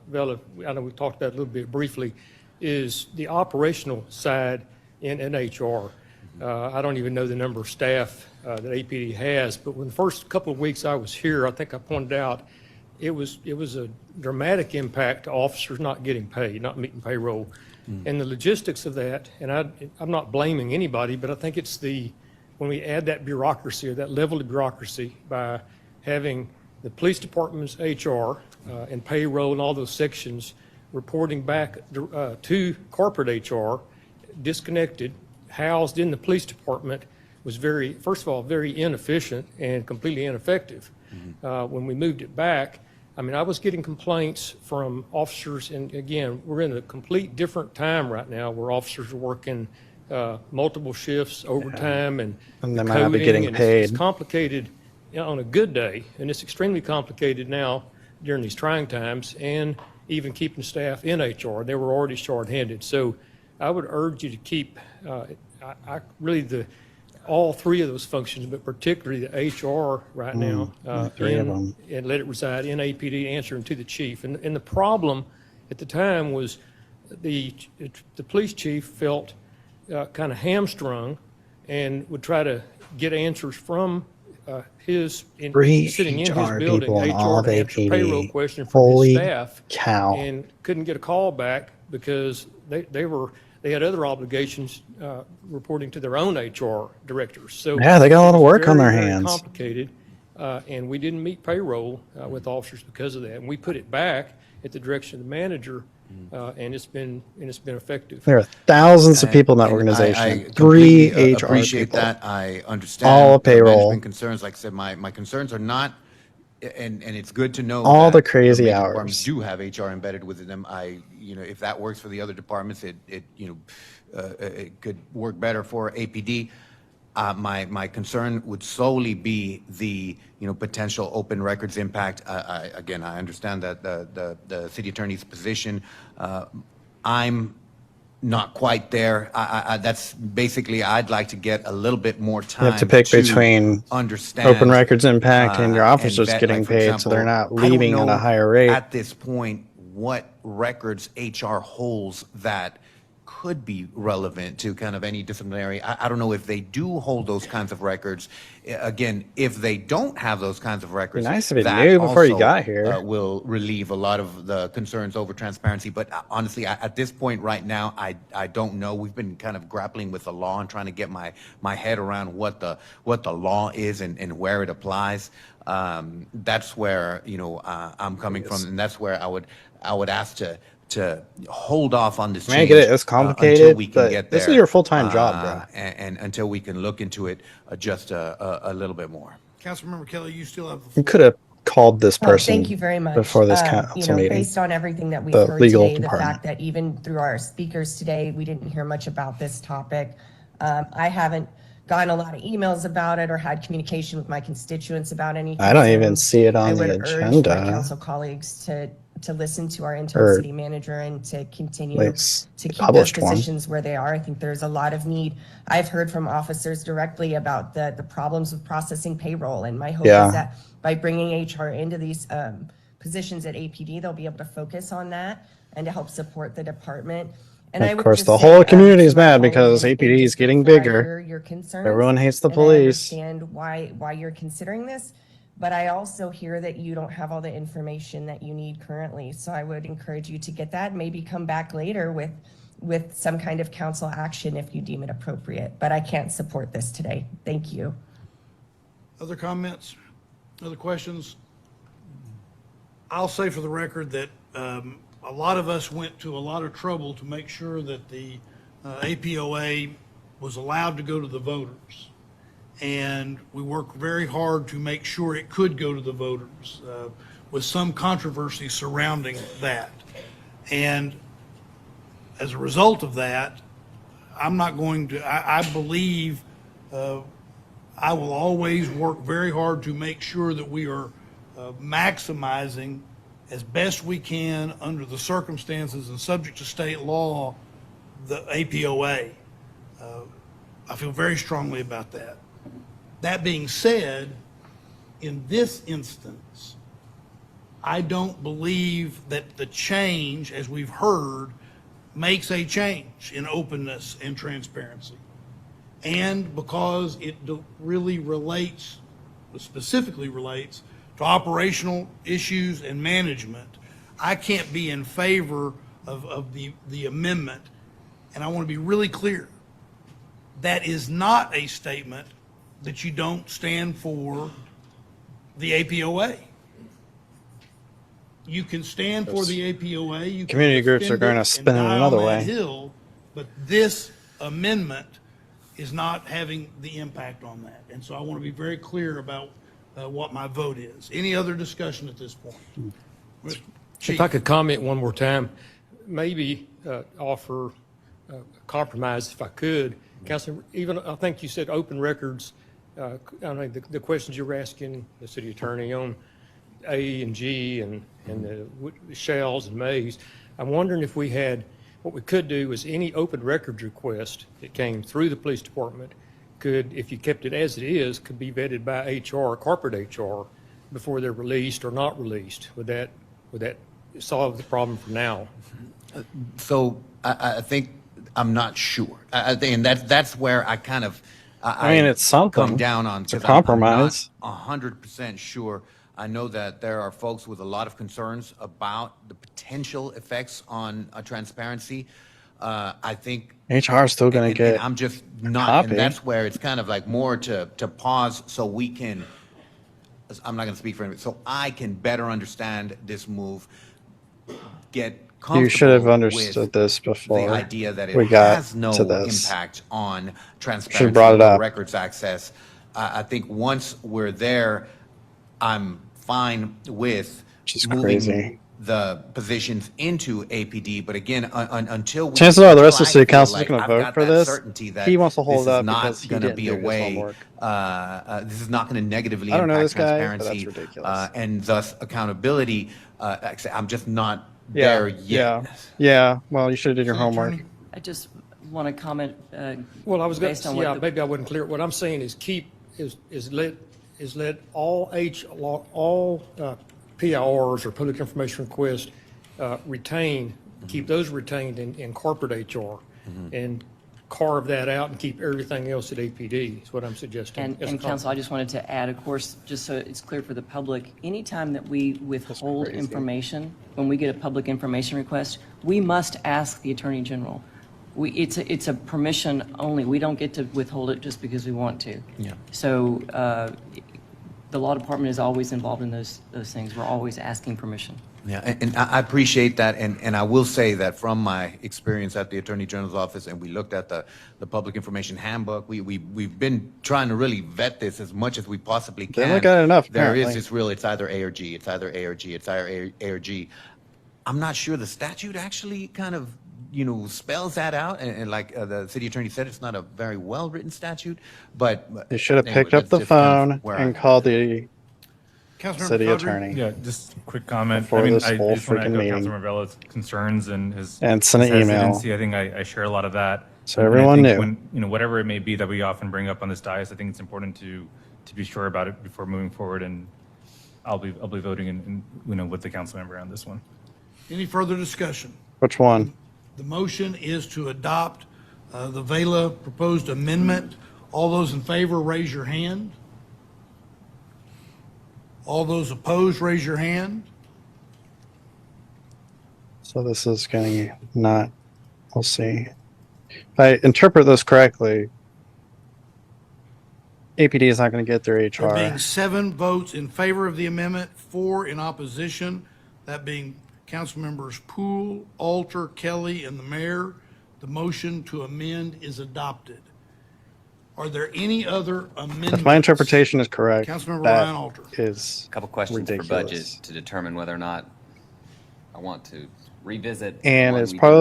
Vela, I know we talked about it a little bit briefly, is the operational side in HR. I don't even know the number of staff that APD has, but when the first couple of weeks I was here, I think I pointed out it was a dramatic impact to officers not getting paid, not meeting payroll. And the logistics of that, and I'm not blaming anybody, but I think it's when we add that bureaucracy or that level of bureaucracy by having the police department's HR and payroll and all those sections reporting back to corporate HR, disconnected, housed in the police department, was first of all, very inefficient and completely ineffective. When we moved it back, I mean, I was getting complaints from officers, and again, we're in a complete different time right now where officers are working multiple shifts, overtime, and they might not be getting paid. It's complicated on a good day, and it's extremely complicated now during these trying times, and even keeping staff in HR. They were already short-handed. So I would urge you to keep all three of those functions, but particularly the HR right now, and let it reside in APD, answering to the chief. And the problem at the time was the police chief felt kind of hamstrung and would try to get answers from sitting in his building, HR, to answer payroll question from his staff, and couldn't get a call back because they had other obligations reporting to their own HR directors. So yeah, they got a lot of work on their hands. Complicated, and we didn't meet payroll with officers because of that. And we put it back at the direction of the manager, and it's been effective. There are thousands of people in that organization. I Three HR appreciate people. that. I understand all payroll management concerns. Like I said, my concerns are not. And it's good to know all that the crazy major hours departments do have HR embedded within them. If that works for the other departments, it could work better for APD. My concern would solely be the potential open records impact. Again, I understand that the city attorney's position. I'm not quite there. That's basically, I'd like to get a little bit more time. You have to pick between understand open records impact and your officers getting paid, example, so they're not leaving at a higher rate. At this point, what records HR holds that could be relevant to kind of any disciplinary. I don't know if they do hold those kinds of records. Again, if they don't have those kinds of records, it'd be nice if it knew before you got here. Will relieve a lot of the concerns over transparency. But honestly, at this point right now, I don't know. We've been kind of grappling with the law and trying to get my head around what the law is and where it applies. That's where I'm coming from, and that's where I would ask to hold off on this change. I get it. It's complicated, until we can but get there. this is your full-time job, bro. And until we can look into it just a little bit more. Councilmember Kelly, you still have the floor. You could have called this person thank you very much. before this council meeting. Based on everything that we've The heard legal today, department. the fact that even through our speakers today, we didn't hear much about this topic. I haven't gotten a lot of emails about it or had communication with my constituents about anything. I don't even see it on the I would urge agenda. my council colleagues to listen to our interim city manager and to continue to keep those positions where they are. I think there's a lot of need. I've heard from officers directly about the problems with processing payroll, and my hope is that by bringing HR into these positions at APD, they'll be able to focus on that and to help support the department. And of course, the whole community is mad because APD is getting bigger. Your concerns. Everyone hates the And police. I understand why you're considering this, but I also hear that you don't have all the information that you need currently. So I would encourage you to get that, maybe come back later with some kind of council action if you deem it appropriate. But I can't support this today. Thank you. Other comments? Other questions? I'll say for the record that a lot of us went to a lot of trouble to make sure that the APOA was allowed to go to the voters. And we worked very hard to make sure it could go to the voters with some controversy surrounding that. And as a result of that, I'm not going to, I believe I will always work very hard to make sure that we are maximizing as best we can under the circumstances and subject to state law, the APOA. I feel very strongly about that. That being said, in this instance, I don't believe that the change, as we've heard, makes a change in openness and transparency. And because it really relates, specifically relates to operational issues and management, I can't be in favor of the amendment. And I want to be really clear. That is not a statement that you don't stand for the APOA. You can stand for the APOA. You can Community groups are defend going to it spin and it die another on that way. hill, but this amendment is not having the impact on that. And so I want to be very clear about what my vote is. Any other discussion at this point? If I could comment one more time, maybe offer a compromise if I could. Councilman, even, I think you said open records. I mean, the questions you were asking the city attorney on A and G and the shells and mays. I'm wondering if we had, what we could do is any open records request that came through the police department could, if you kept it as it is, could be vetted by HR, corporate HR, before they're released or not released. Would that solve the problem for now? So I think, I'm not sure. I think, and that's where I kind of, I mean, it's something. come down on. It's a 'cause compromise. I'm not 100% sure. I know that there are folks with a lot of concerns about the potential effects on transparency. I think HR is still going to and get. I'm just not, copy. and that's where it's kind of like more to pause so we can, I'm not going to speak for anybody, so I can better understand this move, get comfortable You should have with understood this before the idea that it we got has no to this. impact on Should've transparency brought it or up. records access. I think once we're there, I'm fine with Which is moving crazy. the positions into APD, but again, until we, Chances are the rest of the until I city feel council is like going to I've vote got for that this. certainty that He wants to hold this it is up not because he going to didn't be do a his way. homework. This is not going to negatively I don't know impact this guy, but transparency, that's ridiculous. and thus accountability. Like I say, I'm just not Yeah, there yet. yeah. Well, you should have did your City homework. Attorney? I just want to comment. Well, I was going based on to, what yeah, the- maybe I wasn't clear. What I'm saying is let all PIRs or public information requests keep those retained in corporate HR and carve that out and keep everything else at APD is what I'm suggesting. And, as a and council, I just wanted to add, of course, just so it's clear for the public, anytime that we withhold crazy. information, when we get a public information request, we must ask the Attorney General. It's a permission only. We don't get to withhold it just because we want to. Yeah. So the law department is always involved in those things. We're always asking permission. Yeah, and I appreciate that, and I will say that from my experience at the Attorney General's office, and we looked at the Public Information Handbook, we've been trying to really vet this as much as we possibly can. Didn't look at it enough, There apparently. is this real, it's either A or G, it's either A or G, it's either A or G. I'm not sure the statute actually kind of, spells that out, and like the city attorney said, it's not a very well-written statute, but. They should have anyway, picked up that's the just kind of phone where and I'm called the Councilmember city Chaudhry? attorney. Yeah, just a quick comment. Before I mean, this I whole just want to freaking echo meeting. Councilor Bella's concerns and his And send an his email. hesitancy. I think I share a lot of that. So And I everyone think knew. When, whatever it may be that we often bring up on this dais, I think it's important to be sure about it before moving forward. And I'll be voting in with the council member on this one. Any further discussion? Which one? The motion is to adopt the Vela proposed amendment. All those in favor, raise your hand. All those opposed, raise your hand. So this is going to not, we'll see. If I interpret this correctly, APD is not going to get their There being HR. 7 votes in favor of the amendment, 4 in opposition, that being Councilmembers Poole, Alter, Kelly, and the mayor. The motion to amend is adopted. Are there any other amendments? If my interpretation is correct, Councilmember that Ryan Alter. is Couple questions for ridiculous. budget to determine whether or not I want to revisit. And one it's we part of